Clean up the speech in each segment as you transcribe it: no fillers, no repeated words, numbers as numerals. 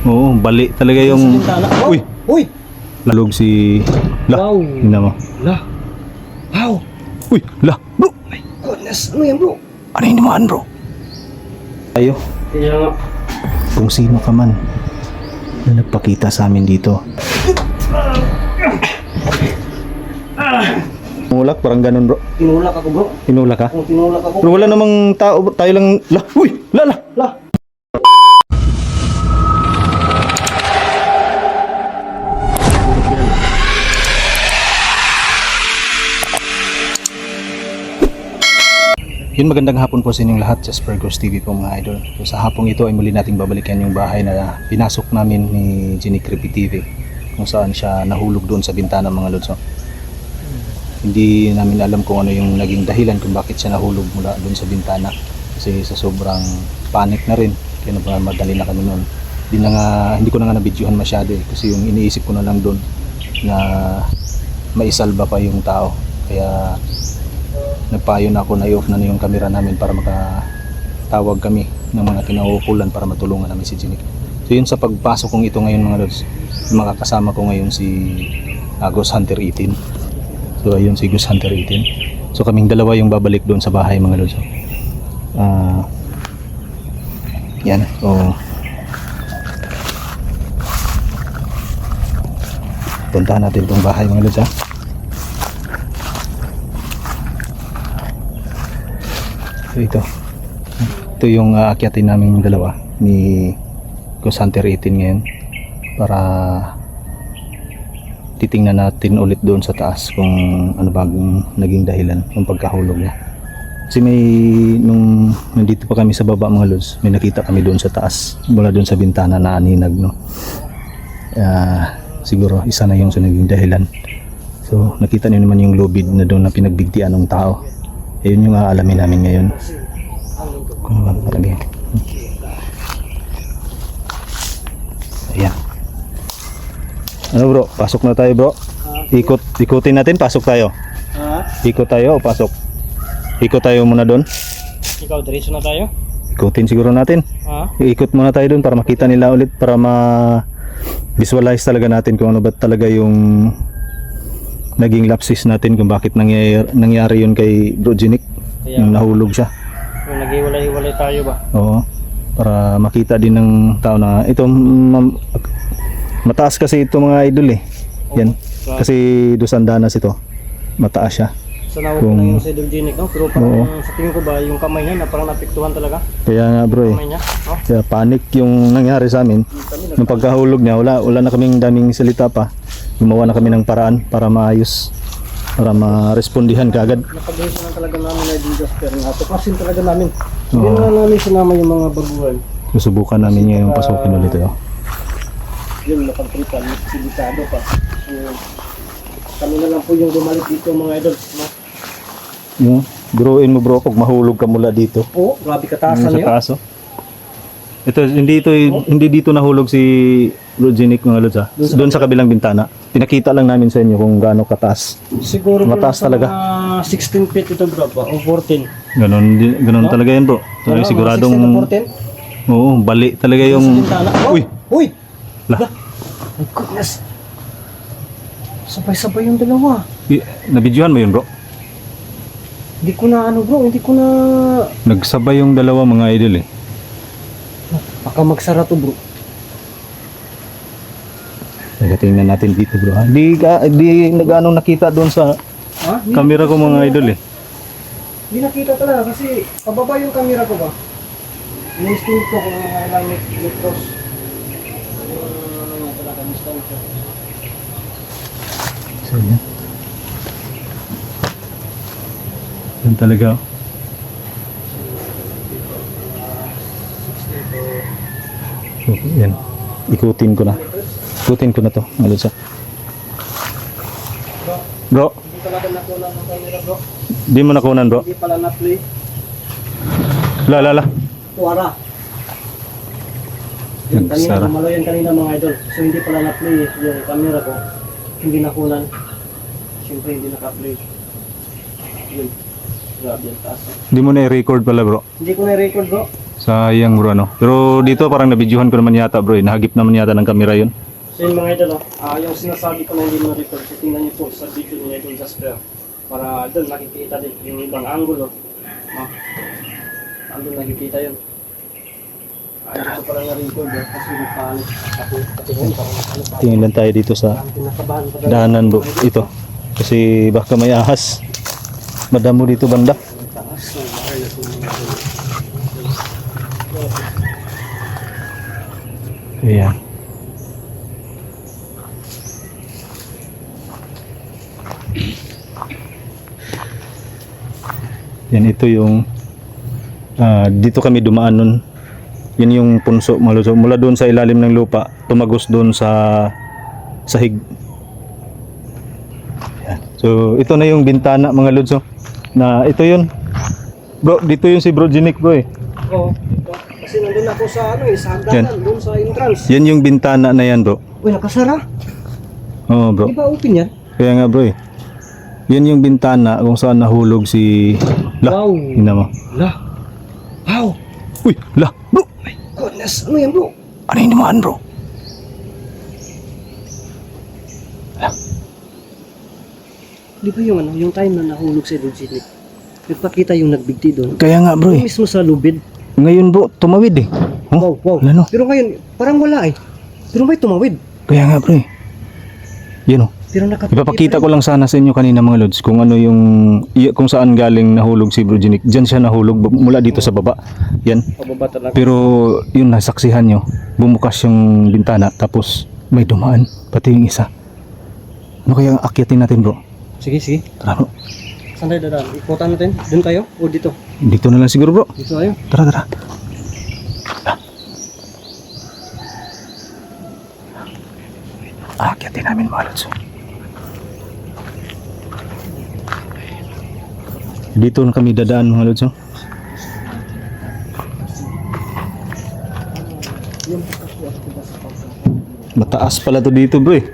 Oo, bali talaga yung... Uy! Uy! Lalog si... La, Wow! hindi mo. La! Wow! Uy! La! Bro! My goodness! Ano yan, bro? Ano yung naman, bro? Tayo, Kaya nga. kung sino ka man na nagpakita sa amin dito. Tinulak, parang ganun, bro. Tinulak ako, bro. Tinulak ka? Kung tinulak ako. Pero wala namang tao, tayo lang... La! Uy! La! La! La! Yun, magandang hapon po sa inyong lahat sa Spergos TV po mga idol. So, sa hapong ito ay muli nating babalikan yung bahay na pinasok namin ni Jenny Creepy TV, kung saan siya nahulog doon sa bintana mga lods. So, hindi namin alam kung ano yung naging dahilan kung bakit siya nahulog mula doon sa bintana. Kasi sa sobrang panic na rin, kaya madali na kami noon. Hindi ko na nga na-videohan masyado kasi yung iniisip ko na lang doon na maisalba pa yung tao. Kaya nagpayo na ako na i-off na yung camera namin para makatawag kami ng mga kinauukulan para matulungan namin si Jenny. So yun, sa pagpasok kong ito ngayon mga lods, makakasama ko ngayon si Ghost Hunter 18. So ayun si Ghost Hunter 18. So kaming dalawa yung babalik doon sa bahay mga lods. Yan. So puntahan natin itong bahay mga lods, ha. So ito yung aakyatin namin dalawa ni Ghost Hunter 18 ngayon para titingnan natin ulit doon sa taas kung ano bagong naging dahilan ng pagkahulog niya. Kasi nung nandito pa kami sa baba mga lods, may nakita kami doon sa taas mula doon sa bintana na aninag, no. Siguro isa na yung sa naging dahilan. So nakita niyo naman yung lubid na doon na pinagbigtian ng tao. Yun yung aalamin namin ngayon. Kung ano talaga. Ayan. Ano bro? Pasok na tayo bro. Ikutin natin, pasok tayo. Ikot tayo o pasok? Ikot tayo muna doon. Ikaw, diretso na tayo? Ikutin siguro natin. Ikot muna tayo doon para makita nila ulit, para ma-visualize talaga natin kung ano ba talaga yung naging lapsis natin, kung bakit nangyari yun kay Bro Jinik nung nahulog siya. Kung nag-iwalay-iwalay tayo ba? Oo, para makita din ng tao na ito, mataas kasi ito mga idol yan, kasi dos andanas ito, mataas siya. So nawag ko na yung si Dulginik, no? Pero parang sa tingin ko ba yung kamay niya na parang napiktuhan talaga? Kaya nga bro Kamay niya, no? Kaya panic yung nangyari sa amin. Nung pagkahulog niya, wala na kaming daming salita pa. Gumawa na kami ng paraan para maayos, para ma-respondihan kaagad. Napag-iisa na talaga namin na Adidas, pero natuklasin talaga namin. Hindi na namin sinama yung mga baguhan. Susubukan namin niya yung pasukin ulit. Yun, napag-tripan, silitado pa. So, kami na lang po yung bumalik dito mga idol. Biruin mo bro, pag mahulog ka mula dito. Oo, grabe kataasan niyo. Sa taas, Ito, hindi dito nahulog si Bro Jinik mga lods, ha. Doon sa kabilang bintana. Pinakita lang namin sa inyo kung gaano kataas. Siguro mataas talaga. 16 feet ito bro, o 14. Ganon talaga yan bro. Siguradong... 16 to 14? Oo, bali talaga yung... Uy! Uy! La. My goodness! Sabay-sabay yung dalawa. Nabidyohan mo yun bro? Hindi ko na bro, hindi ko na... Nagsabay yung dalawa mga idol Baka magsara to bro. Tingnan natin dito bro, ha? Di nag-anong nakita doon sa camera ko mga idol Hindi nakita talaga kasi pababa yung camera ko ba? Ini-instinct ko kung ilang metros. Ano nga talaga, instinct ko. So yan talaga. Okay, yan. Ikutin ko na to. Bro, Hindi talaga nakunan ng camera bro. di mo nakunan bro? Hindi pala na-play. La. Tuwara. Yung kanina, Nagsara. malo yan kanina mga idol. So hindi pala na-play yung camera ko. Hindi nakunan. Siyempre hindi naka-play. Yun. Grabe yung taas. Di mo na i-record pala bro. Hindi ko na-record bro. Sayang bro ano. Pero dito parang nabidyohan ko naman yata bro eh. Nahagip naman yata ng kamera yun. So yung mga idol, yung sinasabi ko na hindi mo record, so tingnan niyo po sa video ni Idol Jasper para doon nakikita din yung ibang angulo. Andun nakikita yun. Ito pala na-record kasi nagpalit ako patingin pa kung Tingin lang tayo dito sa pinakabahan pa daanan bro. Ito. Kasi baka may ahas. Madamo dito banda. taas ng bahay na sumunod. Ayan. Yan ito yung dito kami dumaan nun. Yan yung punso mga lods. Mula doon sa ilalim ng lupa, tumagos doon sa sahig. Yan. So ito na yung bintana mga lods. Na ito yun. Bro, dito yung si Bro Ginic bro eh. Oo, dito. Kasi nandun ako sa sa Yan. hagdanan, doon sa entrance. Yan yung bintana na yan bro. Uy, nakasara. Oo bro. Di ba open yan? Kaya nga bro eh. Yan yung bintana kung saan nahulog si... Wow. Ina mo. Lah. Wow. Uy, la, bro. My goodness. Ano yan, bro? Ano yung naman bro? Di ba yung time na nahulog sa Idol Ginic? Nagpakita yung nagbigti doon. Kaya nga bro eh. Mismo sa lubid. Ngayon bro, tumawid eh. Wow, wow. Ano? Pero ngayon, parang wala eh. Pero may tumawid. Kaya nga bro eh. Yan oh. Pero Ipapakita ko lang sana sa inyo kanina mga lods kung ano yung kung saan galing nahulog si Bro Ginic. Diyan siya nahulog mula dito sa baba. Yan. Pababa talaga. Pero yun nasaksihan nyo, bumukas yung bintana tapos may dumaan pati yung isa. Ano kaya ang akyatin natin bro? Sige, sige. Tara bro. Saan tayo dadaan? Ikutan natin? Doon tayo? O dito? Dito na lang siguro bro. Dito tayo? Tara tara. Akyatin namin mga lods. Dito na kami dadaan mga lods. Mataas pala to dito bro eh.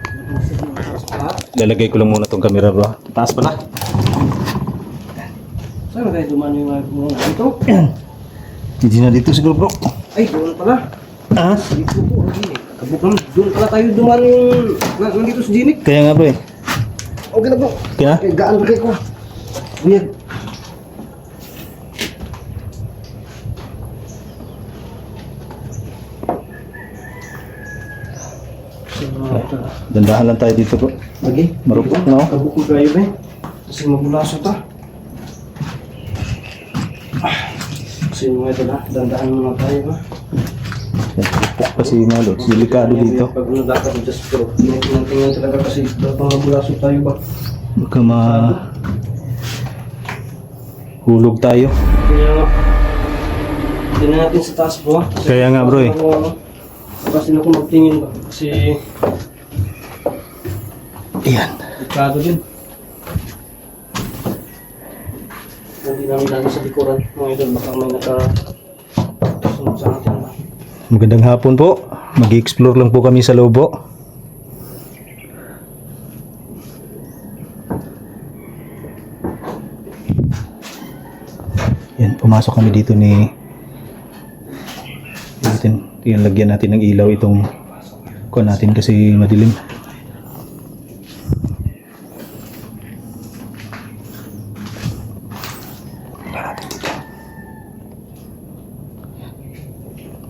Lalagay ko lang muna tong camera bro. Taas pala. Saan na tayo duman yung mga dito? Hindi na dito siguro bro. Ay, doon pala. Ah? Dito po, Ginic. Kabukang, doon pala tayo duman yung nandito sa Ginic. Kaya nga bro eh. Okay na bro. Okay na? Eh, gaan ba kayo ko? Weird. Dandahan lang tayo dito bro. Lagi? Marupok na oh. Kabukong kayo ba eh? Kasi mabulaso ta. Kasi mga ito na, dandahan muna tayo ba? Marupok kasi mga lods. Delikado dito. Pag ano dapat just bro, tingnan talaga kasi mabulaso tayo ba? Baka hulog tayo. Kaya nga, tingnan natin sa taas bro. Kaya nga, bro, eh. Kasi na ako magtingin ba? Kasi Ayan. delikado din. Hindi namin lagi sa likuran. Mga idol, baka may nakasunod sa atin ba? Magandang hapon po. Mag-explore lang po kami sa Lobo. Yan, pumasok kami dito ni Yan, lagyan natin ng ilaw itong kuha natin kasi madilim.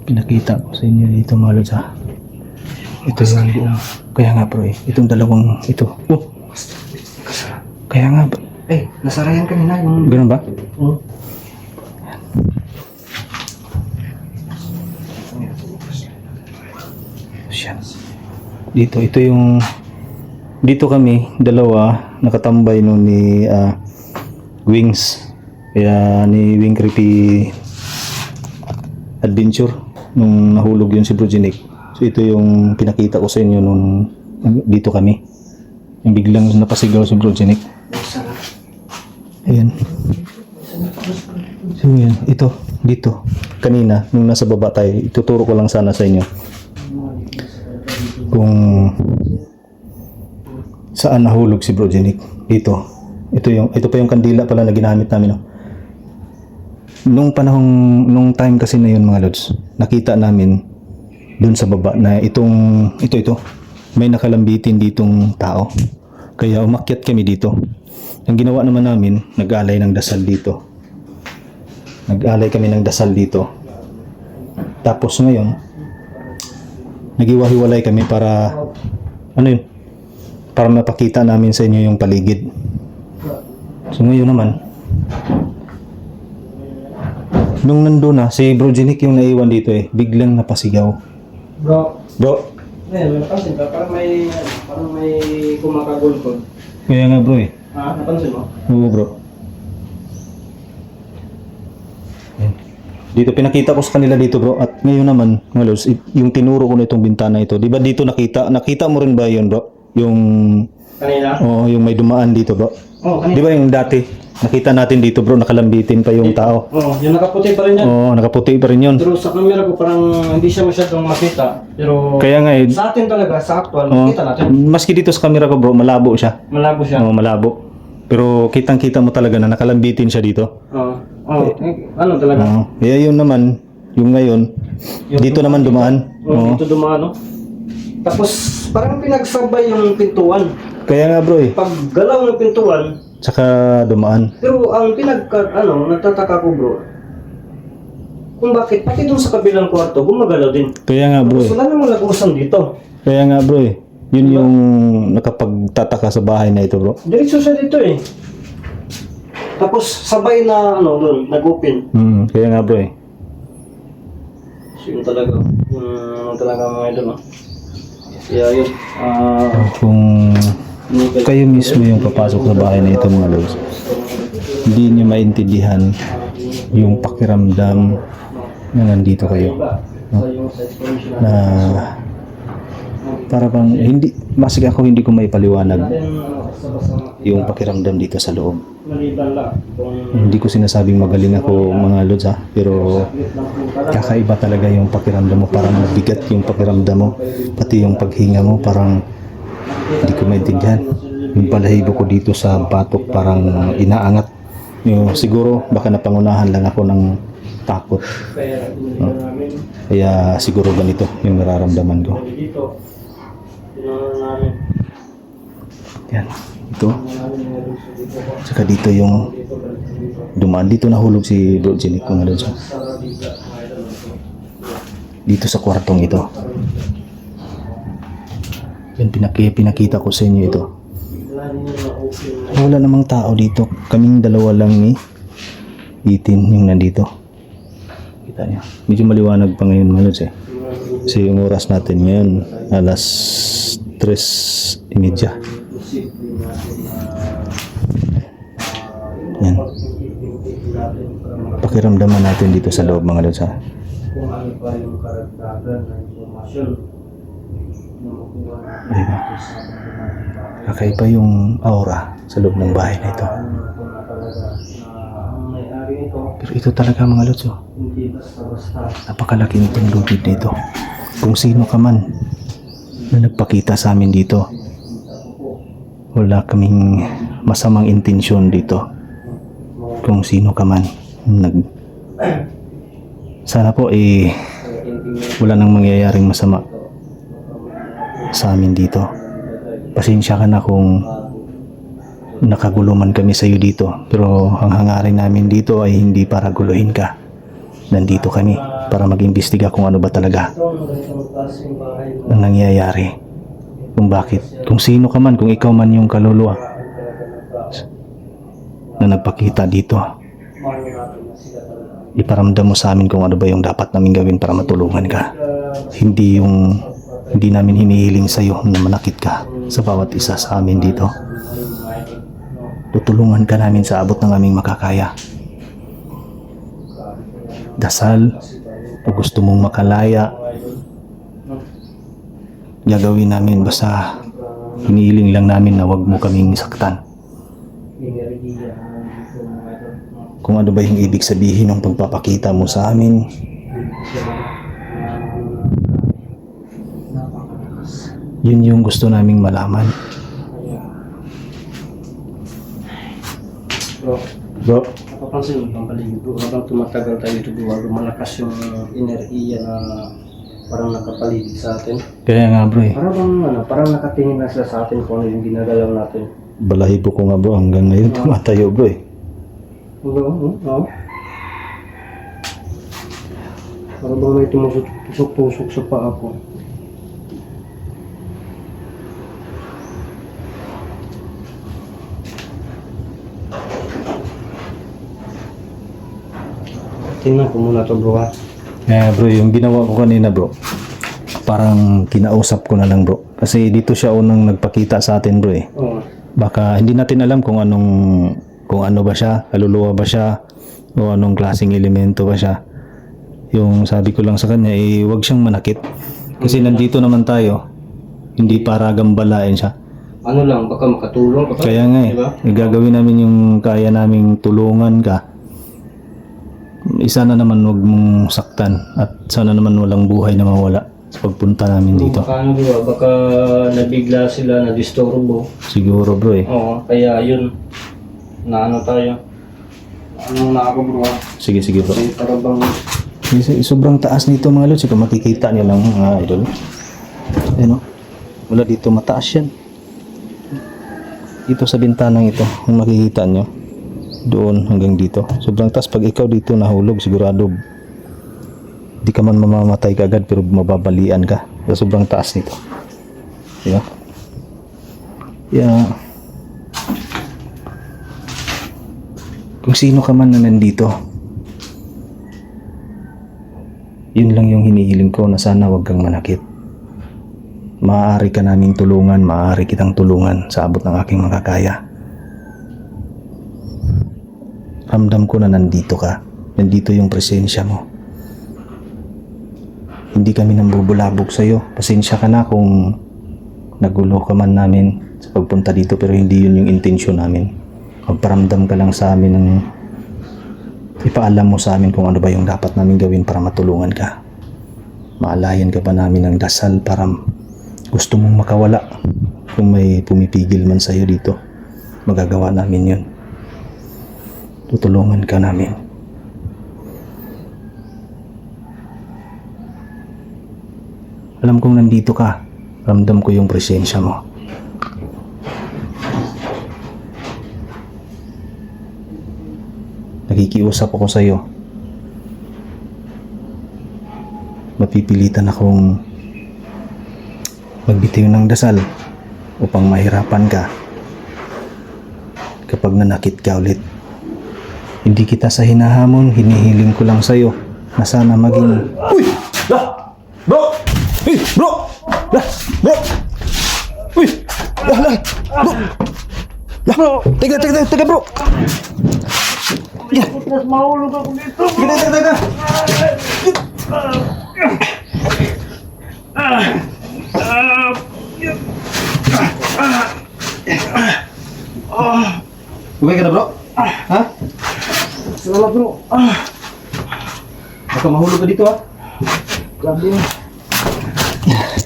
Pinakita ko sa inyo dito mga lods ha. Ito yung buong. Kaya nga bro eh. Itong dalawang ito. Oh. Kaya nga. Eh, nasarayan kanina yung... Ganun ba? Oh. Yan. Dito. Ito yung... Dito kami, dalawa, nakatambay no ni Wings. Kaya ni Wing Creepy Adventure. Nung nahulog yun si Bro Ginic. So ito yung pinakita ko sa inyo nung dito kami. Yung biglang napasigaw si Bro Ginic. Ayan. So yan, ito, dito. Kanina, nung nasa baba tayo, ituturo ko lang sana sa inyo kung saan nahulog si Bro Ginic. Dito. Ito pa yung kandila pala na ginamit namin. No? nung time kasi na yun mga lods, nakita namin dun sa baba na ito, may nakalambitin ditong tao. Kaya umakyat kami dito. Ang ginawa naman namin, nag-alay ng dasal dito. Nag-alay kami ng dasal dito. Tapos ngayon, nagiwa-hiwalay kami para, para mapakita namin sa inyo yung paligid. So ngayon naman, nung nandun na, si Bro Jinick yung naiwan dito biglang napasigaw. Bro, may napansin ka, parang may kumakagulkod. kaya nga bro Napansin mo? Oo bro. Yan. Dito pinakita ko sa kanila dito bro, at ngayon naman mga lods, yung tinuro ko na itong bintana ito, di ba dito nakita mo rin ba yun bro? Yung Kanina? yung may dumaan dito bro. Kanina. Di ba yung dati nakita natin dito bro, nakalambitin pa yung tao. Yung nakaputi pa rin yan. Nakaputi pa rin yun. Pero sa camera ko parang hindi siya masyadong makita. Pero Kaya nga sa atin talaga, sa actual, makita natin. maski dito sa camera ko bro, malabo siya. Malabo siya. Malabo. Pero kitang-kita mo talaga na nakalambitin siya dito. Ano talaga? Kaya yun naman, yung ngayon, dito naman dumaan. Dito dumaan, no? Tapos parang pinagsabay yung pintuan. Kaya nga bro Pag galaw ng pintuan, tsaka dumaan. pero ang nagtataka ko bro, kung bakit pati doon sa kabilang kwarto, gumagalaw din. Kaya nga bro Wala namang lagusan dito. Kaya nga bro yun yung nakapagtataka sa bahay na ito bro. Diretso siya dito Tapos sabay na doon, nag-open. Kaya nga bro So yun talaga, mga idol, no? Kaya yun, Kung kayo mismo yung papasok sa bahay na ito mga lods, hindi niyo maintindihan yung pakiramdam na nandito kayo, no? Na para bang hindi ko maipaliwanag yung pakiramdam dito sa loob. Hindi ko sinasabing magaling ako mga lods pero kakaiba talaga yung pakiramdam mo, parang mabigat yung pakiramdam mo, pati yung paghinga mo parang hindi ko maintindihan. Yung balahibo ko dito sa batok parang inaangat. Siguro baka napangunahan lang ako ng takot, no? Kaya siguro ganito yung nararamdaman ko. Yan, ito. Saka dito yung dumaan. Dito nahulog si Bro Jinick kung ano siya. Dito sa kwartong ito. Yan, pinakita ko sa inyo ito. Wala namang tao dito. Kaming dalawa lang ni Itin yung nandito. Kita niyo. Medyo maliwanag pa ngayon mga lods Kasi yung oras natin ngayon, alas 3:30. Yan. Pakiramdaman natin dito sa loob mga lods kung ano pa yung karagdagan na informasyon na makuha natin. Diba? Kakaiba yung aura sa loob ng bahay na ito. Pero ito talaga mga lods Hindi basta-basta. Napakalaki nitong lubid na ito. Kung sino ka man na nagpakita sa amin dito, wala kaming masamang intensyon dito. Kung sino ka man sana po wala nang mangyayaring masama sa amin dito. Pasensya ka na kung nakaguluman kami sa iyo dito, pero ang hangarin namin dito ay hindi para guluhin ka. Nandito kami para mag-imbestiga kung ano ba talaga ang nangyayari, kung bakit, kung sino ka man, kung ikaw man yung kaluluwa na nagpakita dito, iparamdam mo sa amin kung ano ba yung dapat namin gawin para matulungan ka. Hindi namin hinihiling sa iyo na manakit ka sa bawat isa sa amin dito. Tutulungan ka namin sa abot ng aming makakaya. Dasal, pag gusto mong makalaya, gagawin namin, basta hinihiling lang namin na wag mo kaming saktan. Kung ano ba yung ibig sabihin ng pagpapakita mo sa amin, yun yung gusto naming malaman. Bro, mapapansin mo pang paligid bro, habang tumatagal tayo dito bro, lumalakas yung enerhiya na parang nakapaligid sa atin. Kaya nga bro eh. Parang nakatingin na sila sa atin kung ano yung ginagalaw natin. Balahibo ko nga bro, hanggang ngayon tumatayo bro eh. Oo. Para bang may tumusok-tusok sa paa ko. Tingnan ko muna to bro ha. Kaya bro, yung ginawa ko kanina bro, parang kinausap ko na lang bro. Kasi dito siya unang nagpakita sa atin bro eh. Oo. Baka hindi natin alam kung ano ba siya, kaluluwa ba siya, o anong klaseng elemento ba siya. Yung sabi ko lang sa kanya, huwag siyang manakit. Kasi nandito naman tayo, hindi para gambalain siya. Ano lang, baka makatulong ka pa. Kaya nga Diba? gagawin namin yung kaya naming tulungan ka. Isa na naman huwag mong saktan at sana naman walang buhay na mawala sa pagpunta namin dito. Baka ano bro, baka nabigla sila, nadisturbo. Siguro bro eh. Oo, kaya yun, naano tayo. Ano na ako bro ha. Sige bro. Kasi parang bang, Sobrang taas nito mga lods. Kung makikita niyo lang mga idol. Ayan o. Wala dito mataas yan. Dito sa bintanang ito. Kung makikita nyo. Doon hanggang dito. Sobrang taas. Pag ikaw dito nahulog sigurado di ka man mamamatay kagad pero mababalian ka. Pero sobrang taas nito. Diba? Yeah. Kung sino ka man na nandito, yun lang yung hinihiling ko na sana wag kang manakit. Maaari ka naming tulungan, maaari kitang tulungan sa abot ng aking makakaya. Ramdam ko na nandito ka. Nandito yung presensya mo. Hindi kami nambubulabog sa'yo. Pasensya ka na kung nagulo ka man namin sa pagpunta dito pero hindi yun yung intensyon namin. Magparamdam ka lang sa amin ng ipaalam mo sa amin kung ano ba yung dapat namin gawin para matulungan ka. Maalayan ka ba namin ng dasal para gusto mong makawala. Kung may pumipigil man sa'yo dito, magagawa namin yun. Tutulungan ka namin. Alam kong nandito ka. Ramdam ko yung presensya mo. Nakikiusap ako sa iyo. Mapipilitan akong magbitiw ng dasal upang mahirapan ka kapag nanakit ka ulit. Hindi kita sa hinahamon, hinihiling ko lang sa iyo na sana maging... Uy! Lah! Bro! Uy! Bro! Lah! Bro! Uy! Lah! Lah! Bro! Lah! Teka bro! Mas mahulog ako dito. Teka! Okay ka na bro? Ha? Salamat bro. Baka mahulog ka dito ha? Grabe.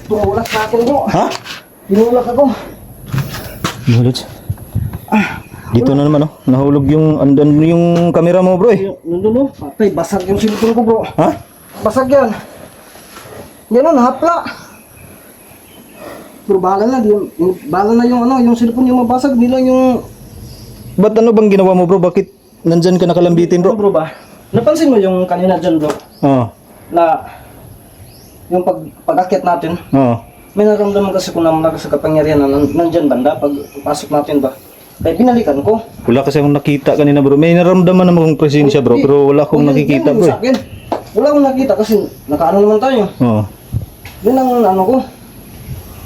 Tumulak sa akin bro. Ha? Tinulak ako. Mahulog. Dito na naman oh. Nahulog yung andan yung camera mo bro eh. Nandun no? Patay, basag yung cellphone ko bro. Ha? Basag yan. Yan o, nahapla. Pero bahala na, bahala na yung ano, yung cellphone yung mabasag, nila yung... Ba't ano bang ginawa mo bro? Bakit nandyan ka nakalambitin bro? Ano bro ba? Napansin mo yung kanina dyan bro, Oo. na yung pag-akit natin, Oo. may naramdaman kasi kung naman sa kapangyarihan na nandyan banda, pag pasok natin ba? Kaya binalikan ko. Wala kasi akong nakita kanina bro. May naramdaman naman akong presensya bro. Pero wala akong nakikita bro. Sa akin. Wala akong nakita kasi nakaano naman tayo. Oo. Yun ang ano ko.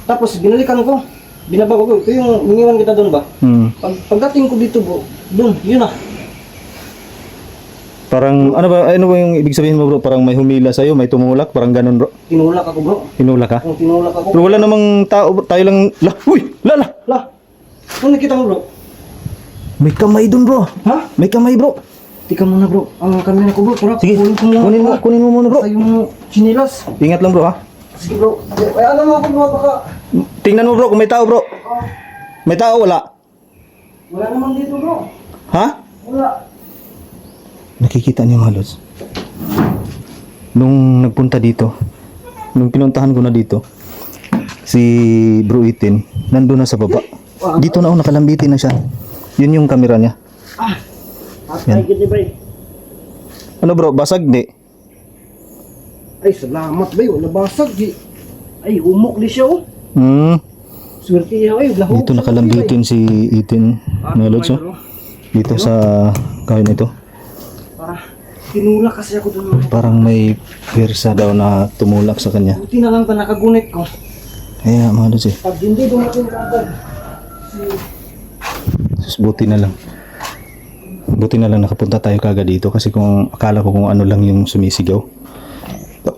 Tapos binalikan ko. Binaba ko. Ito yung iniwan kita doon ba? Pagdating ko dito bro, doon, yun na. Parang ano ba yung ibig sabihin mo bro? Parang may humila sa'yo, may tumulak, parang ganun bro. Tinulak ako bro. Tinulak ka? Kung tinulak ako. Pero wala namang tao, tayo lang. La, uy! La! Lah, ano nakita mo bro? May kamay dun bro. Ha? May kamay bro. Tika muna bro, ang kamera ko bro. Tara, Sige, kunin mo muna bro. Sa yung chinilas. Ingat lang bro ha. Sige bro. Ay, alam mo ako bro, baka... Tingnan mo bro kung may tao bro. May tao wala? Wala naman dito bro. Ha? Wala. Nakikita niyo mga lods. Nung nagpunta dito, nung pinuntahan ko na dito, si Bro Itin, nandun na sa baba. Dito na nakalambitin na siya. Yun yung camera niya. Yan. Ano bro, basag di? Ay, salamat ba yun? Nabasag, di. Ay, umok di siya, oh. Swerte niya, ay, lahok. Dito nakalambitin si Itin, mga lods. Oh. Dito sa kahoy na ito. Para, tinulak kasi ako doon. Parang may pwersa daw na tumulak sa kanya. Buti na lang pa nakagunit ko. Kaya mga lods eh. Pag hindi dumating ka agad, Sus, buti na lang. Buti na lang nakapunta tayo kagad dito kasi kung akala ko kung ano lang yung sumisigaw.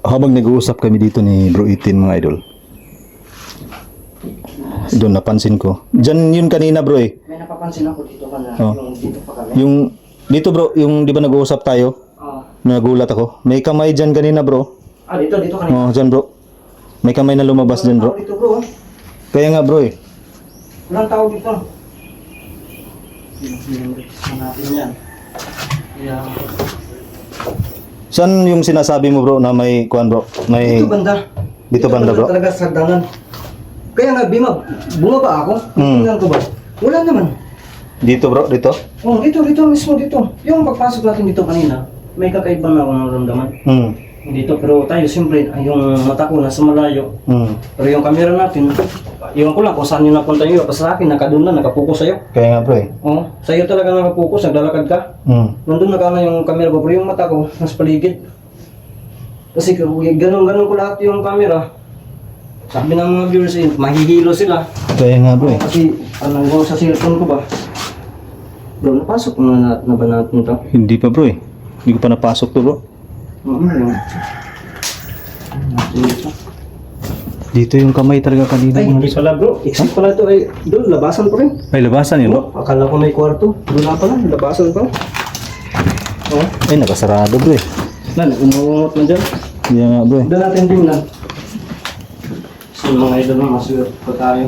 Habang nag-uusap kami dito ni Bro Itin mga idol, doon napansin ko. Diyan yun kanina bro eh. may napapansin ako dito ka na, Oh. yung dito pa kami. Yung dito bro, yung di ba nag-uusap tayo? Oh. Nagulat ako. May kamay diyan kanina bro. Dito kanina. Oh, diyan bro. May kamay na lumabas diyan bro. Dito bro, Kaya nga bro eh. walang tao dito. Sinamregister natin yan. Yeah. Saan yung sinasabi mo bro na may kuan bro? May Dito banda. Dito banda, bro? Talaga sa danan. Kaya nga, bumaba ako. Tingnan ko ba? Wala naman. dito bro, dito? Oh, dito mismo dito. Yung pagpasok natin dito kanina, may kakaiba na akong naramdaman. Dito, pero tayo siyempre, yung mata ko nasa malayo. Pero yung camera natin, yung ko lang kung saan yung napunta yun. Basta sa akin, nakadun na, nakapokus sa'yo. Kaya nga bro eh. Oh, sa'yo talaga nakapokus, naglalakad ka. Nandun nakana yung camera ko, pero yung mata ko, nasa paligid. Kasi ganun ko lahat yung camera. Sabi ng mga viewers, mahihilo sila. Kaya nga bro eh. Kasi anong ko sa cellphone ko ba? Bro, napasok na ba natin ito? Hindi pa bro eh. Hindi ko pa napasok to bro. Dito yung kamay talaga kanina. Ay, hindi pala bro. Exit pala ito. Ay, doon, labasan ko rin. Ay, labasan yun bro. Akala ko may kwarto. Doon na pala, labasan pa. Oh, Ay, nakasarado bro eh. umuungot na dyan. Kaya nga bro eh. Doon natin tingnan. So, mga idol na maswerte pa tayo.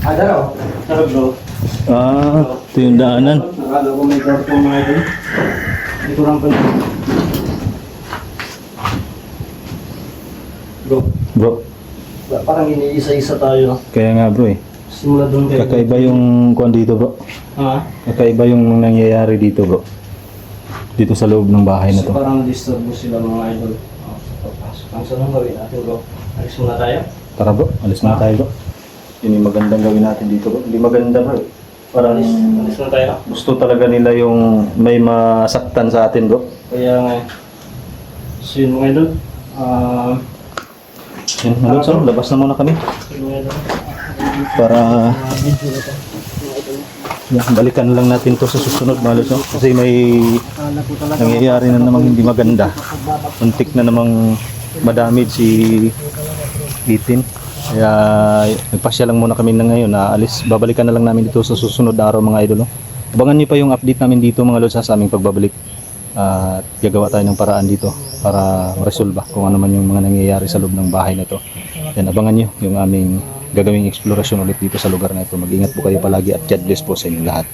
Daraw. Tara bro. Ito yung daanan. Akala ko may kwarto mga idol. Hindi ko lang pala. Bro, Parang iniisa-isa tayo. kaya nga bro eh. Simula doon kayo. Kakaiba yung kuan dito bro. Kakaiba yung nangyayari dito bro. Dito sa loob ng bahay na Kasi to. parang disturb sila mga idol. Papasok. Ang saan ang gawin natin bro? Alis muna tayo. Tara bro, alis muna tayo bro. Yun yung magandang gawin natin dito bro. Hindi maganda bro eh. Parang Alis muna tayo. gusto talaga nila yung may masaktan sa atin bro. Kaya nga. So yun mga idol. Yun, Malon, so, labas na muna kami. Para balikan lang natin to sa susunod mga lods, no? Kasi may nangyayari na namang hindi maganda. Untik na namang madamage si Itin. Kaya nagpasya lang muna kami na ngayon na alis. Babalikan na lang namin dito sa susunod na araw mga idol, no? Abangan niyo pa yung update namin dito mga lods sa aming pagbabalik. At gagawa tayo ng paraan dito para resolba kung ano man yung mga nangyayari sa loob ng bahay na to. Yan, abangan nyo yung aming gagawing eksplorasyon ulit dito sa lugar na ito. Mag-ingat po kayo palagi at God bless po sa inyong lahat.